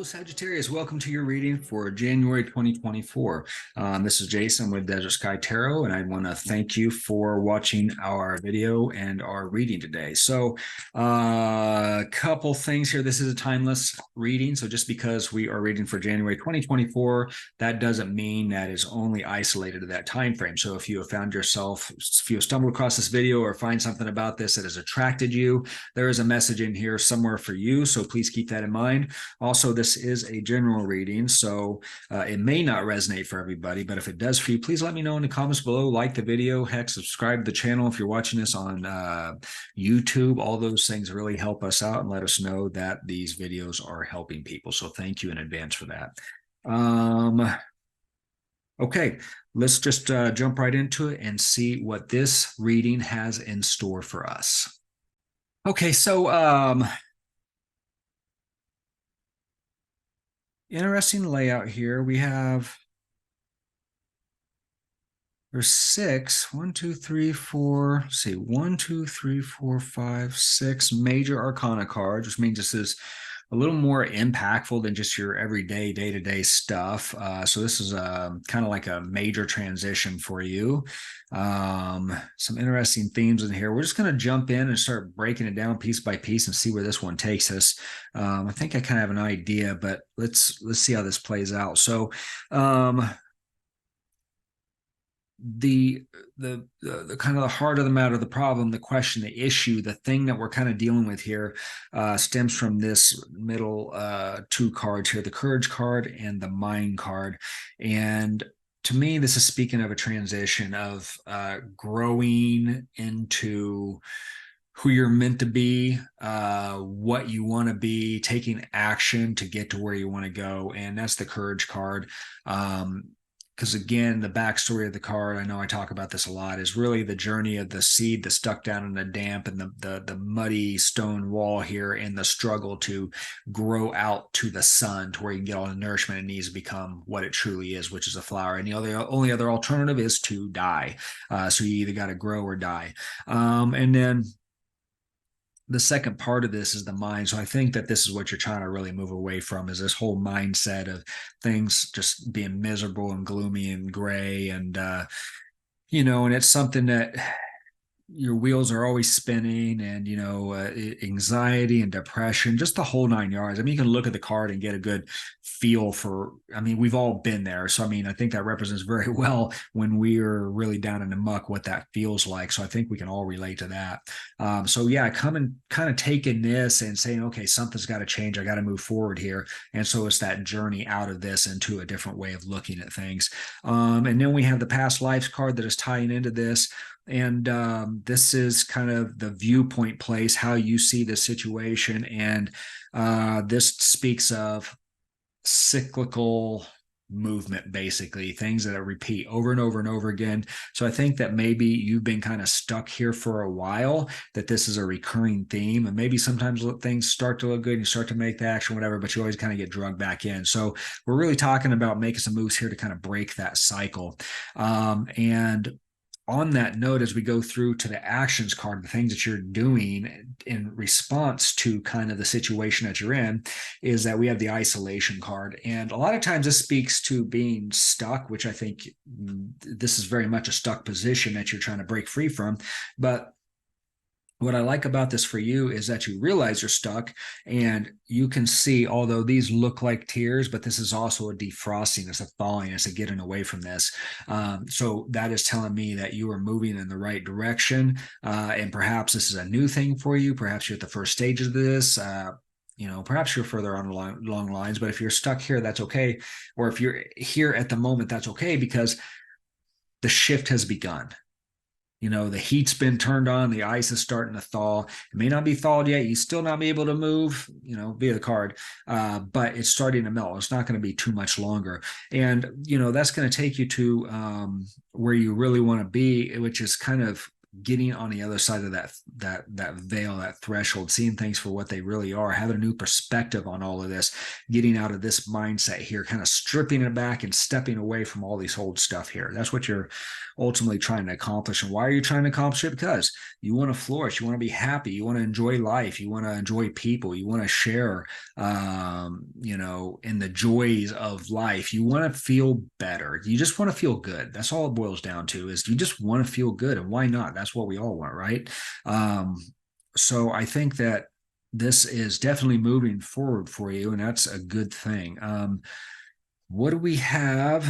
Sagittarius, welcome to your reading for January 2024. This is Jason with Desert Sky Tarot, and I want to thank you for watching our video and our reading today. So, a couple things here. This is a timeless reading, so just because we are reading for January 2024, that doesn't mean that it's only isolated to that time frame. So, if you have found yourself, if you have stumbled across this video or find something about this that has attracted you, there is a message in here somewhere for you, so please keep that in mind. Also, this is a general reading, so it may not resonate for everybody, but if it does for you, please let me know in the comments below. Like the video, heck, subscribe to the channel if you're watching this on YouTube. All those things really help us out and let us know that these videos are helping people. So thank you in advance for that. Okay, let's just jump right into it and see what this reading has in store for us. Okay, so interesting layout here. We have, there's six, 1, 2, 3, 4, let's see, 1, 2, 3, 4, 5, 6 major arcana cards, which means this is a little more impactful than just your everyday, day-to-day stuff. So this is kind of like a major transition for you. Some interesting themes in here. We're just going to jump in and start breaking it down piece by piece and see where this one takes us. I think I kind of have an idea, but let's see how this plays out. So the kind of the heart of the matter, the problem, the question, the issue, the thing that we're kind of dealing with here stems from this middle two cards here, the Courage card and the Mind card. And to me, this is speaking of a transition of growing into who you're meant to be, what you want to be, taking action to get to where you want to go. And that's the Courage card. Because again, the backstory of the card, I know I talk about this a lot, is really the journey of the seed that's stuck down in the damp and the muddy stone wall here, and the struggle to grow out to the sun to where you can get all the nourishment it needs to become what it truly is, which is a flower. And the only other alternative is to die. So you either got to grow or die. And then the second part of this is the mind. So I think that this is what you're trying to really move away from, is this whole mindset of things just being miserable and gloomy and gray. And, and it's something that your wheels are always spinning, and anxiety and depression, just the whole 9 yards. I mean, you can look at the card and get a good feel for, I mean, we've all been there. So I mean, I think that represents very well when we're really down in the muck what that feels like. So I think we can all relate to that. So yeah, coming kind of taking this and saying, okay, something's got to change, I got to move forward here. And so it's that journey out of this into a different way of looking at things. And then we have the past lives card that is tying into this. And this is kind of the viewpoint place, how you see the situation. And this speaks of cyclical movement, basically, things that repeat over and over and over again. So I think that maybe you've been kind of stuck here for a while, that this is a recurring theme. And maybe sometimes things start to look good and you start to make the action, whatever, but you always kind of get drugged back in. So we're really talking about making some moves here to kind of break that cycle. And on that note, as we go through to the actions card, the things that you're doing in response to kind of the situation that you're in, is that we have the isolation card. And a lot of times this speaks to being stuck, which I think this is very much a stuck position that you're trying to break free from. But what I like about this for you is that you realize you're stuck, and you can see, although these look like tears, but this is also a defrosting, it's a thawing, it's a getting away from this. So that is telling me that you are moving in the right direction. And perhaps this is a new thing for you. Perhaps you're at the first stages of this. Perhaps you're further on along lines, but if you're stuck here, that's okay. Or if you're here at the moment, that's okay, because the shift has begun. The heat's been turned on, the ice is starting to thaw. It may not be thawed yet, you still not be able to move, via the card, but it's starting to melt. It's not going to be too much longer. And, that's going to take you to where you really want to be, which is kind of getting on the other side of that veil, that threshold, seeing things for what they really are, having a new perspective on all of this, getting out of this mindset here, kind of stripping it back and stepping away from all these old stuff here. That's what you're ultimately trying to accomplish. And why are you trying to accomplish it? Because you want to flourish, you want to be happy, you want to enjoy life, you want to enjoy people, you want to share in the joys of life. You want to feel better. You just want to feel good. That's all it boils down to, is you just want to feel good. And why not? That's what we all want, right? So I think that this is definitely moving forward for you, and that's a good thing. What do we have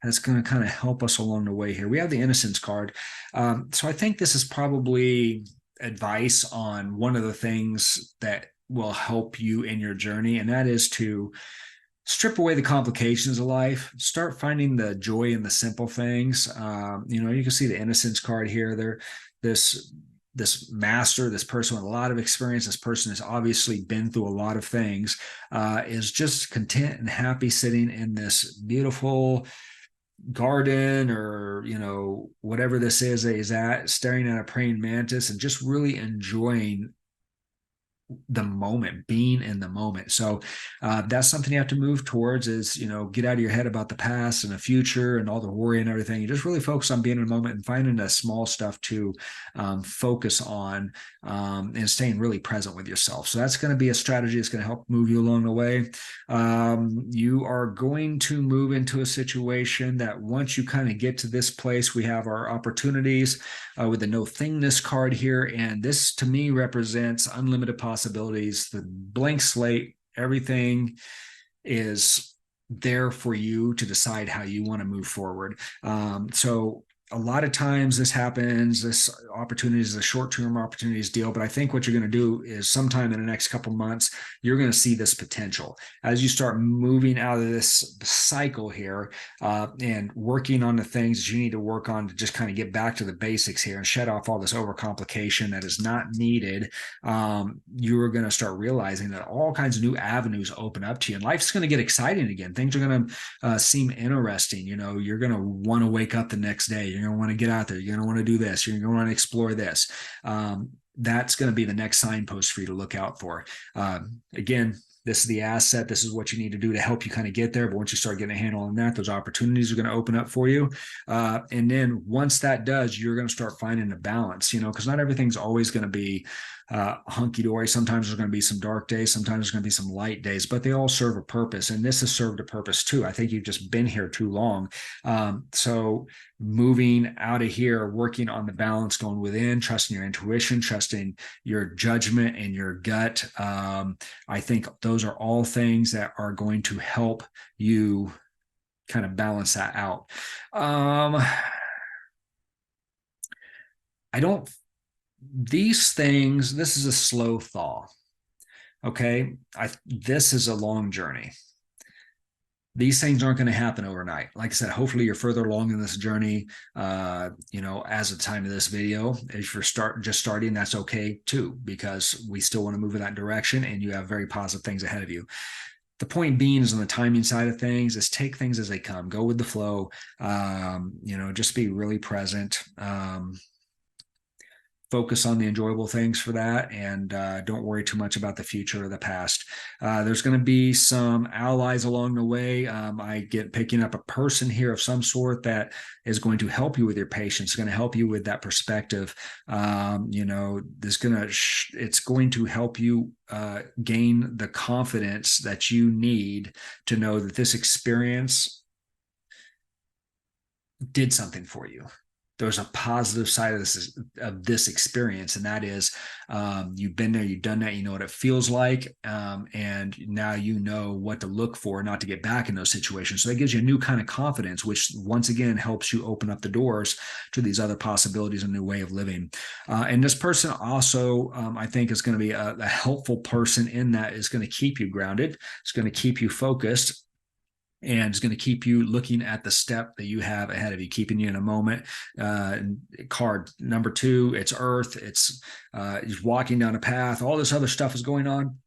that's going to kind of help us along the way here? We have the Innocence card. So I think this is probably advice on one of the things that will help you in your journey, and that is to strip away the complications of life, start finding the joy in the simple things. You can see the Innocence card here. There, this master, this person with a lot of experience, this person has obviously been through a lot of things, is just content and happy sitting in this beautiful garden, or whatever this is that he's at, staring at a praying mantis and just really enjoying the moment, being in the moment. So that's something you have to move towards, is get out of your head about the past and the future and all the worry and everything. You just really focus on being in the moment and finding the small stuff to focus on, and staying really present with yourself. So that's going to be a strategy that's going to help move you along the way. You are going to move into a situation that once you kind of get to this place, we have our opportunities with the no thingness card here. And this to me represents unlimited possibilities, the blank slate. Everything is there for you to decide how you want to move forward. So a lot of times this happens, this opportunity is a short-term opportunities deal, but I think what you're going to do is sometime in the next couple months, you're going to see this potential as you start moving out of this cycle here, and working on the things that you need to work on to just kind of get back to the basics here and shut off all this overcomplication that is not needed. You're going to start realizing that all kinds of new avenues open up to you, and life's going to get exciting again. Things are going to seem interesting. You're going to want to wake up the next day. You're going to want to get out there. You're going to want to do this. You're going to want to explore this. That's going to be the next signpost for you to look out for. Again, this is the asset. This is what you need to do to help you kind of get there. But once you start getting a handle on that, those opportunities are going to open up for you. And then once that does, you're going to start finding a balance, because not everything's always going to be hunky-dory. Sometimes there's going to be some dark days. Sometimes there's going to be some light days, but they all serve a purpose. And this has served a purpose too. I think you've just been here too long. So moving out of here, working on the balance, going within, trusting your intuition, trusting your judgment and your gut. I think those are all things that are going to help you kind of balance that out. These things, this is a slow thaw. Okay. This is a long journey. These things aren't going to happen overnight. Like I said, hopefully you're further along in this journey, as of the time of this video. If you're just starting, that's okay too, because we still want to move in that direction and you have very positive things ahead of you. The point being is on the timing side of things is take things as they come, go with the flow, just be really present. Focus on the enjoyable things for that, and don't worry too much about the future or the past. There's going to be some allies along the way. I get picking up a person here of some sort that is going to help you with your patience, going to help you with that perspective. It's going to help you gain the confidence that you need to know that this experience did something for you. There's a positive side of this experience, and that is you've been there, you've done that, you know what it feels like, and now you know what to look for not to get back in those situations. So that gives you a new kind of confidence, which once again helps you open up the doors to these other possibilities, a new way of living. And this person also, I think, is going to be a helpful person in that is going to keep you grounded. It's going to keep you focused, and it's going to keep you looking at the step that you have ahead of you, keeping you in a moment. Card number 2, it's Earth. It's walking down a path. All this other stuff is going on.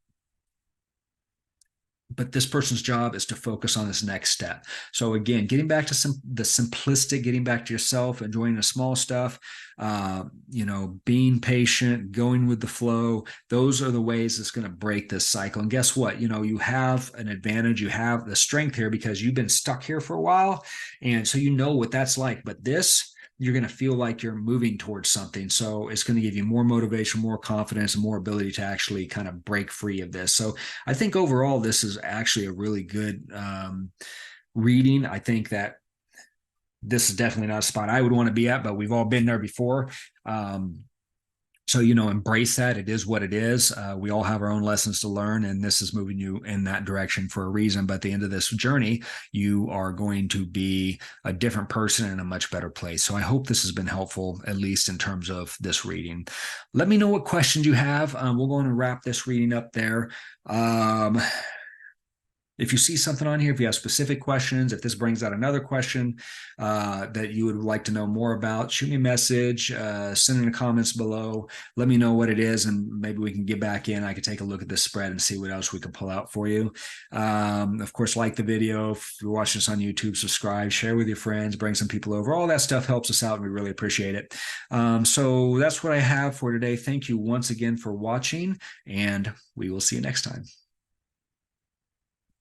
but this person's job is to focus on this next step. So again, getting back to the simplistic, getting back to yourself, enjoying the small stuff, being patient, going with the flow. Those are the ways it's going to break this cycle. And guess what? You have an advantage. You have the strength here because you've been stuck here for a while. And so you know what that's like. But this, you're going to feel like you're moving towards something. So it's going to give you more motivation, more confidence, and more ability to actually kind of break free of this. So I think overall, this is actually a really good reading. I think that this is definitely not a spot I would want to be at, but we've all been there before. So, embrace that. It is what it is. We all have our own lessons to learn, and this is moving you in that direction for a reason. But at the end of this journey, you are going to be a different person in a much better place. So I hope this has been helpful, at least in terms of this reading. Let me know what questions you have. We're going to wrap this reading up there. If you see something on here, if you have specific questions, if this brings out another question that you would like to know more about, shoot me a message, send in the comments below. Let me know what it is, and maybe we can get back in. I can take a look at this spread and see what else we can pull out for you. Of course, like the video. If you're watching this on YouTube, subscribe, share with your friends, bring some people over. All that stuff helps us out, and we really appreciate it. So that's what I have for today. Thank you once again for watching, and we will see you next time.